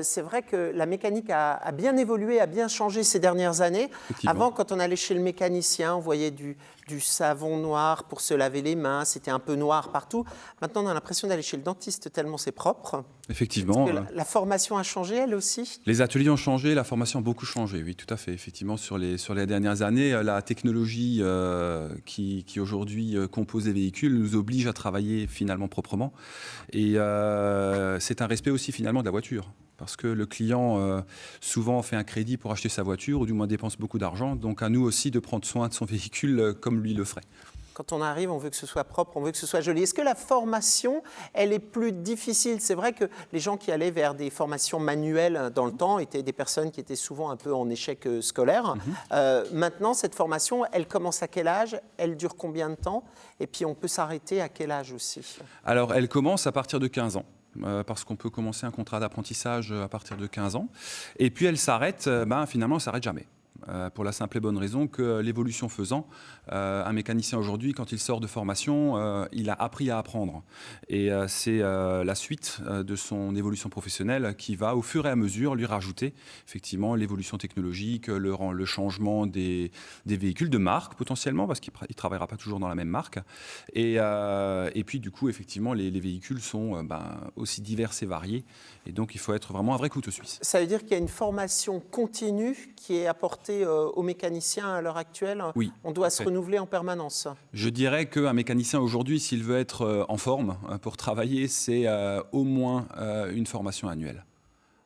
c'est vrai que la mécanique a bien évolué, a bien changé ces dernières années. Avant, quand on allait chez le mécanicien, on voyait du savon noir pour se laver les mains, c'était un peu noir partout. Maintenant, on a l'impression d'aller chez le dentiste tellement c'est propre. Effectivement. La formation a changé, elle aussi? Les ateliers ont changé, la formation a beaucoup changé, oui, tout à fait. Effectivement, sur les dernières années, la technologie qui aujourd'hui compose les véhicules nous oblige à travailler finalement proprement. Et c'est un respect aussi finalement de la voiture. Parce que le client souvent fait un crédit pour acheter sa voiture, ou du moins dépense beaucoup d'argent. Donc à nous aussi de prendre soin de son véhicule comme lui le ferait. Quand on arrive, on veut que ce soit propre, on veut que ce soit joli. Est-ce que la formation, elle est plus difficile? C'est vrai que les gens qui allaient vers des formations manuelles dans le temps étaient des personnes qui étaient souvent un peu en échec scolaire. Maintenant, cette formation, elle commence à quel âge? Elle dure combien de temps? Et puis, on peut s'arrêter à quel âge aussi? Alors, elle commence à partir de 15 ans. Parce qu'on peut commencer un contrat d'apprentissage à partir de 15 ans. Et puis, elle s'arrête, finalement, elle ne s'arrête jamais. Pour la simple et bonne raison que l'évolution faisant, un mécanicien aujourd'hui, quand il sort de formation, il a appris à apprendre. Et c'est la suite de son évolution professionnelle qui va, au fur et à mesure, lui rajouter effectivement l'évolution technologique, le changement des véhicules de marque potentiellement, parce qu'il ne travaillera pas toujours dans la même marque. Et puis du coup, effectivement, les véhicules sont aussi divers et variés. Et donc, il faut être vraiment un vrai couteau suisse. Ça veut dire qu'il y a une formation continue qui est apportée aux mécaniciens à l'heure actuelle? Oui. On doit se renouveler en permanence? Je dirais qu'un mécanicien aujourd'hui, s'il veut être en forme pour travailler, c'est au moins une formation annuelle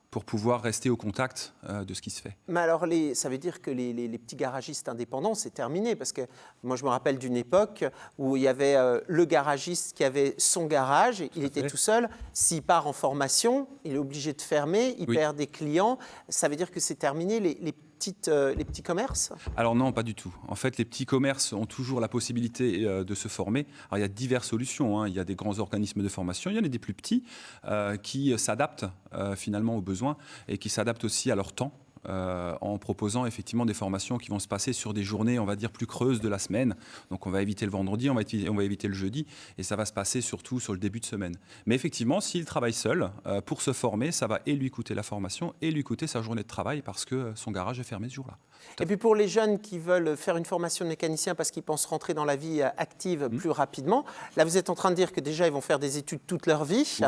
pour pouvoir rester au contact de ce qui se fait. Mais alors, ça veut dire que les petits garagistes indépendants, c'est terminé? Parce que moi, je me rappelle d'une époque où il y avait le garagiste qui avait son garage, il était tout seul. S'il part en formation, il est obligé de fermer, il perd des clients. Ça veut dire que c'est terminé, les petits commerces? Alors non, pas du tout. En fait, les petits commerces ont toujours la possibilité de se former. Alors, il y a diverses solutions, hein. Il y a des grands organismes de formation, il y en a des plus petits qui s'adaptent finalement aux besoins et qui s'adaptent aussi à leur temps. En proposant effectivement des formations qui vont se passer sur des journées, on va dire, plus creuses de la semaine. Donc on va éviter le vendredi, on va éviter le jeudi, et ça va se passer surtout sur le début de semaine. Mais effectivement, s'il travaille seul, pour se former, ça va et lui coûter la formation et lui coûter sa journée de travail parce que son garage est fermé ce jour-là. Et puis pour les jeunes qui veulent faire une formation de mécanicien parce qu'ils pensent rentrer dans la vie active plus rapidement, là vous êtes en train de dire que déjà ils vont faire des études toute leur vie,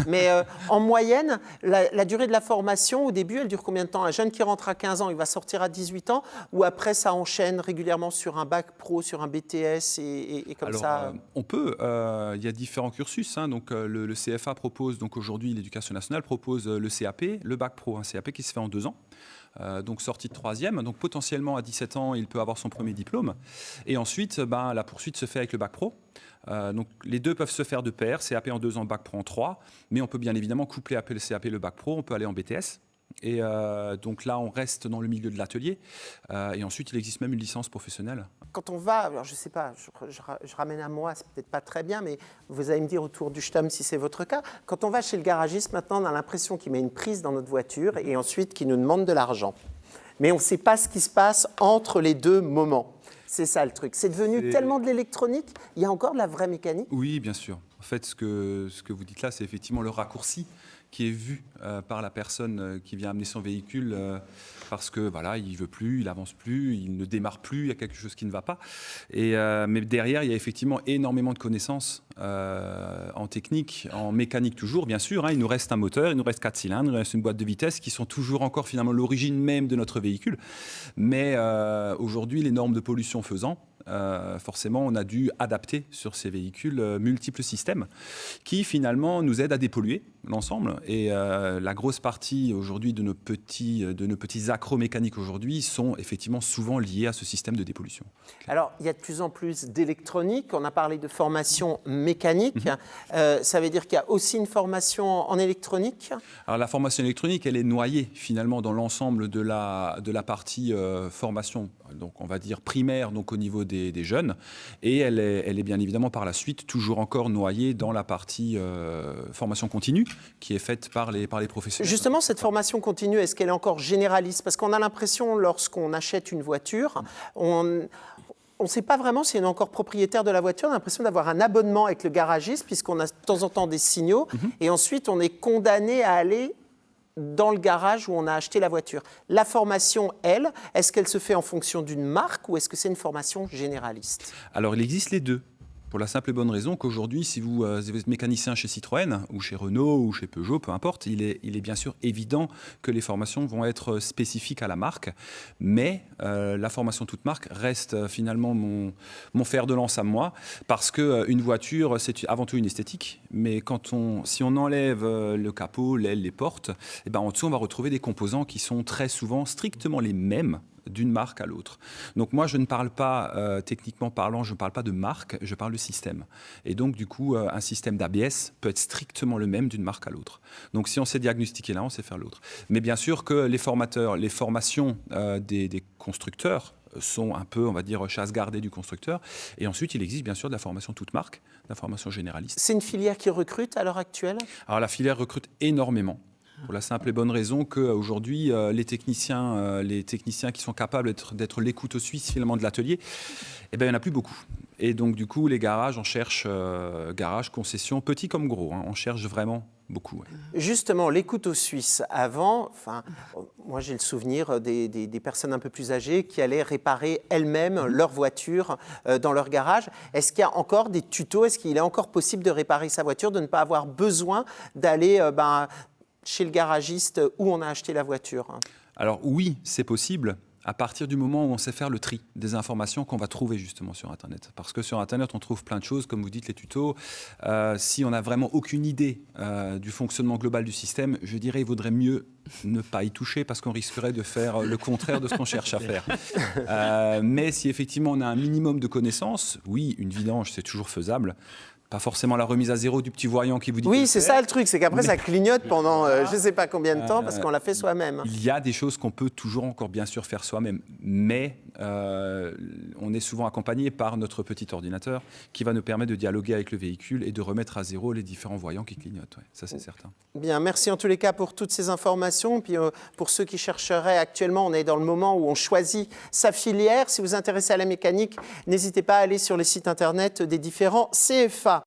mais en moyenne, la durée de la formation au début, elle dure combien de temps? Un jeune qui rentre à 15 ans, il va sortir à 18 ans, ou après ça enchaîne régulièrement sur un bac pro, sur un BTS et comme ça? On peut, il y a différents cursus, hein. Donc le CFA propose, donc aujourd'hui l'Éducation nationale propose le CAP, le bac pro, un CAP qui se fait en 2 ans. Donc sortie de 3e, donc potentiellement à 17 ans, il peut avoir son premier diplôme. Et ensuite, la poursuite se fait avec le bac pro. Donc les deux peuvent se faire de pair, CAP en 2 ans, bac pro en 3. Mais on peut bien évidemment coupler le CAP et le bac pro, on peut aller en BTS. Et donc là, on reste dans le milieu de l'atelier. Et ensuite, il existe même une licence professionnelle. Quand on va, alors je ne sais pas, je ramène à moi, c'est peut-être pas très bien, mais vous allez me dire autour du STUM si c'est votre cas. Quand on va chez le garagiste, maintenant, on a l'impression qu'il met une prise dans notre voiture et ensuite qu'il nous demande de l'argent. Mais on ne sait pas ce qui se passe entre les deux moments. C'est ça le truc. C'est devenu tellement de l'électronique, il y a encore de la vraie mécanique? Oui, bien sûr. En fait, ce que vous dites là, c'est effectivement le raccourci qui est vu par la personne qui vient amener son véhicule parce que voilà, il veut plus, il avance plus, il ne démarre plus, il y a quelque chose qui ne va pas. Mais derrière, il y a effectivement énormément de connaissances en technique, en mécanique toujours, bien sûr. Hein. Il nous reste un moteur, il nous reste 4 cylindres, il nous reste une boîte de vitesse qui sont toujours encore finalement l'origine même de notre véhicule. Mais aujourd'hui, les normes de pollution faisant, forcément, on a dû adapter sur ces véhicules multiples systèmes qui finalement nous aident à dépolluer l'ensemble. Et la grosse partie aujourd'hui de nos petits accromécaniques aujourd'hui sont effectivement souvent liés à ce système de dépollution. Alors, il y a de plus en plus d'électronique. On a parlé de formation mécanique. Ça veut dire qu'il y a aussi une formation en électronique? Alors, la formation électronique, elle est noyée finalement dans l'ensemble de la partie formation, donc on va dire primaire, donc au niveau des jeunes. Et elle est bien évidemment par la suite toujours encore noyée dans la partie formation continue qui est faite par les professionnels. Justement, cette formation continue, est-ce qu'elle est encore généraliste? Parce qu'on a l'impression, lorsqu'on achète une voiture, on ne sait pas vraiment si on est encore propriétaire de la voiture. On a l'impression d'avoir un abonnement avec le garagiste, puisqu'on a de temps en temps des signaux. Et ensuite, on est condamné à aller dans le garage où on a acheté la voiture. La formation, elle, est-ce qu'elle se fait en fonction d'une marque ou est-ce que c'est une formation généraliste? Alors, il existe les deux. Pour la simple et bonne raison qu'aujourd'hui, si vous êtes mécanicien chez Citroën ou chez Renault ou chez Peugeot, peu importe, il est bien sûr évident que les formations vont être spécifiques à la marque. Mais la formation toute marque reste finalement mon fer de lance à moi, parce qu'une voiture, c'est avant tout une esthétique. Mais si on enlève le capot, l'aile, les portes, eh ben, en dessous, on va retrouver des composants qui sont très souvent strictement les mêmes d'une marque à l'autre. Donc moi, je ne parle pas, techniquement parlant, je ne parle pas de marque, je parle de système. Et donc, du coup, un système d'ABS peut être strictement le même d'une marque à l'autre. Donc, si on sait diagnostiquer l'un, on sait faire l'autre. Mais bien sûr que les formations des constructeurs sont un peu, on va dire, chasse gardée du constructeur. Et ensuite, il existe bien sûr de la formation toute marque, de la formation généraliste. C'est une filière qui recrute à l'heure actuelle? Alors, la filière recrute énormément. Pour la simple et bonne raison qu'aujourd'hui, les techniciens qui sont capables d'être les couteaux suisses finalement de l'atelier, eh ben, il n'y en a plus beaucoup. Et donc, du coup, les garages, on cherche garages, concessions, petits comme gros. On cherche vraiment beaucoup. Ouais. Justement, les couteaux suisses, avant, moi j'ai le souvenir des personnes un peu plus âgées qui allaient réparer elles-mêmes leur voiture dans leur garage. Est-ce qu'il y a encore des tutos? Est-ce qu'il est encore possible de réparer sa voiture, de ne pas avoir besoin d'aller chez le garagiste où on a acheté la voiture? Alors oui, c'est possible à partir du moment où on sait faire le tri des informations qu'on va trouver justement sur Internet. Parce que sur Internet, on trouve plein de choses, comme vous dites, les tutos. Si on n'a vraiment aucune idée du fonctionnement global du système, je dirais il vaudrait mieux ne pas y toucher parce qu'on risquerait de faire le contraire de ce qu'on cherche à faire. Mais si effectivement on a un minimum de connaissances, oui, une vidange, c'est toujours faisable. Pas forcément la remise à zéro du petit voyant qui vous dit... Oui, c'est ça le truc, c'est qu'après ça clignote pendant je ne sais pas combien de temps parce qu'on l'a fait soi-même. Il y a des choses qu'on peut toujours encore bien sûr faire soi-même, mais on est souvent accompagné par notre petit ordinateur qui va nous permettre de dialoguer avec le véhicule et de remettre à zéro les différents voyants qui clignotent. Ouais, ça, c'est certain. Bien, merci en tous les cas pour toutes ces informations. Puis pour ceux qui chercheraient actuellement, on est dans le moment où on choisit sa filière. Si vous vous intéressez à la mécanique, n'hésitez pas à aller sur les sites internet des différents CFA.